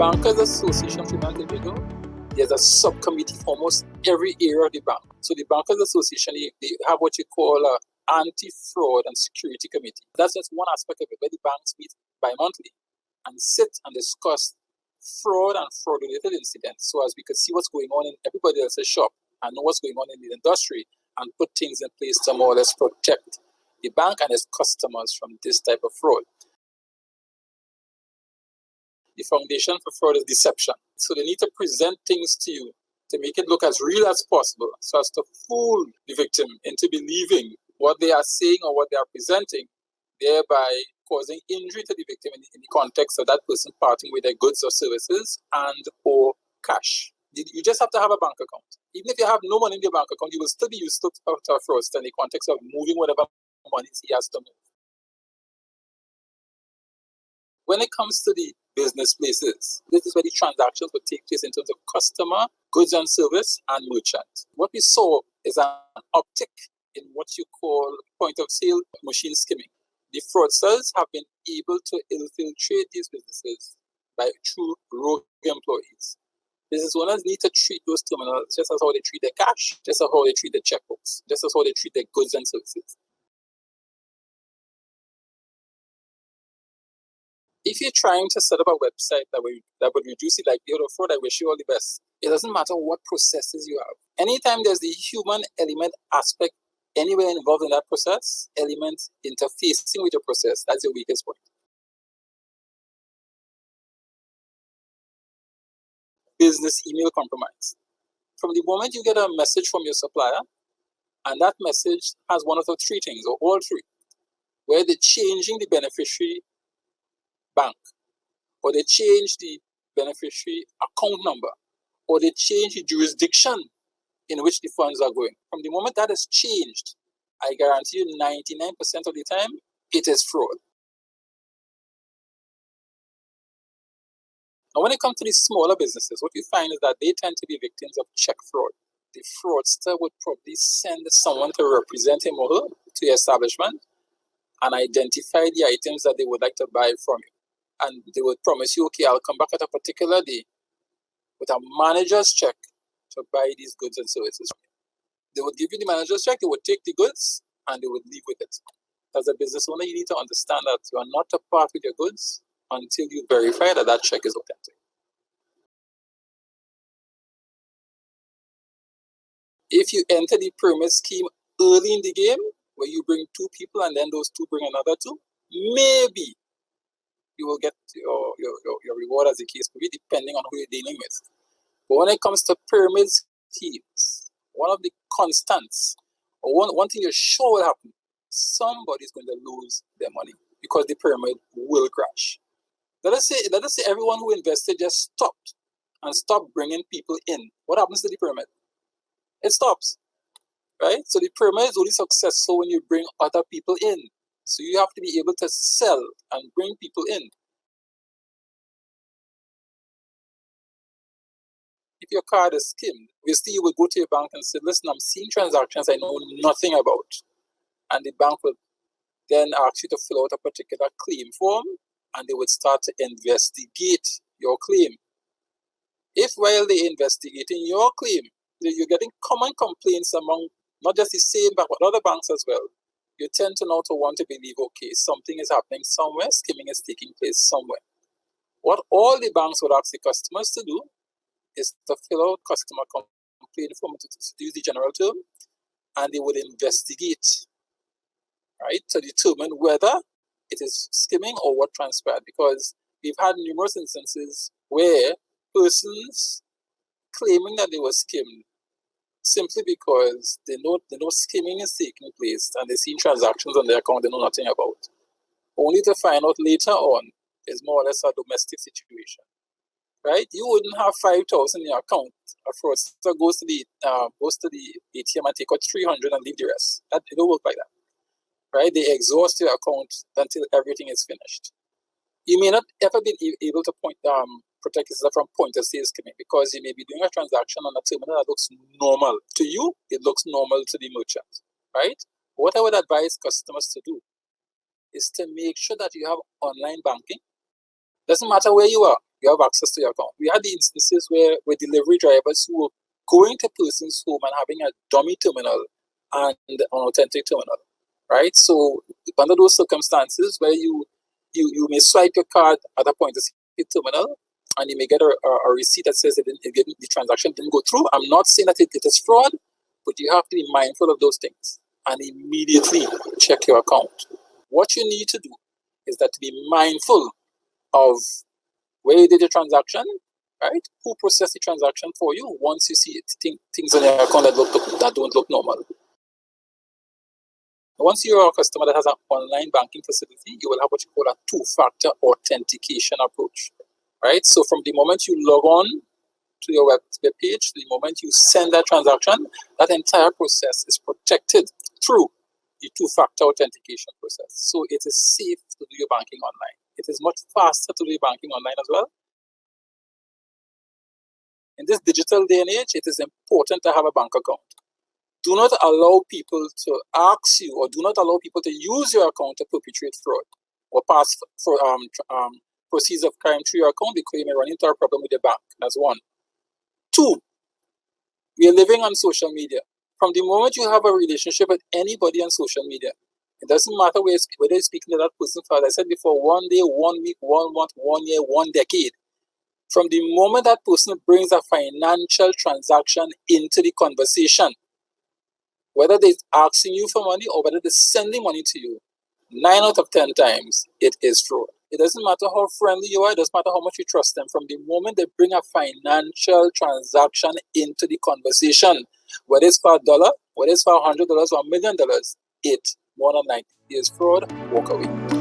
Bankers Association of Trinidad Tobago, there's a subcommittee for almost every area of the bank. So the Bankers Association, they have what you call a anti-fraud and security committee. That's just one aspect of it, where the banks meet bi-monthly and sit and discuss fraud and fraud-related incidents, so as we could see what's going on in everybody else's shop and know what's going on in the industry and put things in place to more or less protect the bank and its customers from this type of fraud. The foundation for fraud is deception. So they need to present things to you to make it look as real as possible, so as to fool the victim into believing what they are saying or what they are presenting, thereby causing injury to the victim in the context of that person parting with their goods or services and or cash. You just have to have a bank account. Even if you have no money in your bank account, you will still be used to a fraudster in the context of moving whatever money he has to move. When it comes to the business places, this is where the transactions will take place in terms of customer, goods and service, and merchant. What we saw is an uptick in what you call point of sale machine skimming. The fraudsters have been able to infiltrate these businesses through rogue employees. Business owners need to treat those terminals just as how they treat their cash, just as how they treat their checkbooks, just as how they treat their goods and services. If you're trying to set up a website that would reduce the likelihood of fraud, I wish you all the best. It doesn't matter what processes you have. Anytime there's the human element aspect anywhere involved in that process, element interfacing with your process, that's your weakest point. Business email compromise. From the moment you get a message from your supplier, and that message has one of the three things, or all three, where they're changing the beneficiary bank, or they change the beneficiary account number, or they change the jurisdiction in which the funds are going. From the moment that is changed, I guarantee you 99% of the time, it is fraud. Now, when it comes to the smaller businesses, what you find is that they tend to be victims of check fraud. The fraudster would probably send someone to represent him or her to your establishment and identify the items that they would like to buy from you. And they would promise you, okay, I'll come back at a particular day with a manager's check to buy these goods and services from you. They would give you the manager's check, they would take the goods, and they would leave with it. As a business owner, you need to understand that you are not to part with your goods until you verify that that check is authentic. If you enter the pyramid scheme early in the game, where you bring two people and then those two bring another two, maybe you will get your reward, as the case may be, depending on who you're dealing with. But when it comes to pyramid schemes, one of the constants, or one thing you're sure will happen, somebody's going to lose their money because the pyramid will crash. Let us say everyone who invested just stopped bringing people in. What happens to the pyramid? It stops, right? So the pyramid is only successful when you bring other people in. So you have to be able to sell and bring people in. If your card is skimmed, obviously you will go to your bank and say, listen, I'm seeing transactions I know nothing about. And the bank will then ask you to fill out a particular claim form, and they would start to investigate your claim. If while they're investigating your claim, you're getting common complaints among not just the same bank, but other banks as well, you tend to now to want to believe, okay, something is happening somewhere, skimming is taking place somewhere. What all the banks would ask the customers to do is to fill out customer complaint form, to use the general term, and they would investigate, right, to determine whether it is skimming or what transpired. Because we've had numerous instances where persons claiming that they were skimmed simply because they know skimming is taking place and they've seen transactions on their account they know nothing about, only to find out later on is more or less a domestic situation, right? You wouldn't have 5,000 in your account. A fraudster goes to the ATM and take out 300 and leave the rest. It don't work like that, right? They exhaust your account until everything is finished. You may not ever be able to protect yourself from point of sale skimming, because you may be doing a transaction on a terminal that looks normal to you. It looks normal to the merchant, right? What I would advise customers to do is to make sure that you have online banking. Doesn't matter where you are. you have access to your account. We had the instances where delivery drivers who were going to person's home and having a dummy terminal and an authentic terminal, right? So under those circumstances where you may swipe your card at a point of sale terminal and you may get a receipt that says that the transaction didn't go through. I'm not saying that it is fraud, but you have to be mindful of those things and immediately check your account. What you need to do is that to be mindful of where you did your transaction, right? Who processed the transaction for you once you see things on your account that don't look normal. Once you're a customer that has an online banking facility, you will have what you call a two-factor authentication approach, right? So from the moment you log on to your web page, the moment you send that transaction, that entire process is protected through the two-factor authentication process. So it is safe to do your banking online. It is much faster to do your banking online as well. In this digital day and age, it is important to have a bank account. Do not allow people to ask you, or do not allow people to use your account to perpetrate fraud or pass for proceeds of crime through your account, because you may run into a problem with your bank. That's one. Two, we are living on social media. From the moment you have a relationship with anybody on social media, it doesn't matter whether you're speaking to that person for, as I said before, 1 day, 1 week, 1 month, 1 year, 1 decade. From the moment that person brings a financial transaction into the conversation, whether they're asking you for money or whether they're sending money to you, 9 out of 10 times, it is fraud. It doesn't matter how friendly you are, it doesn't matter how much you trust them. From the moment they bring a financial transaction into the conversation, whether it's for $1, whether it's for $100 or $1 million, it more than likely is fraud. Walk away.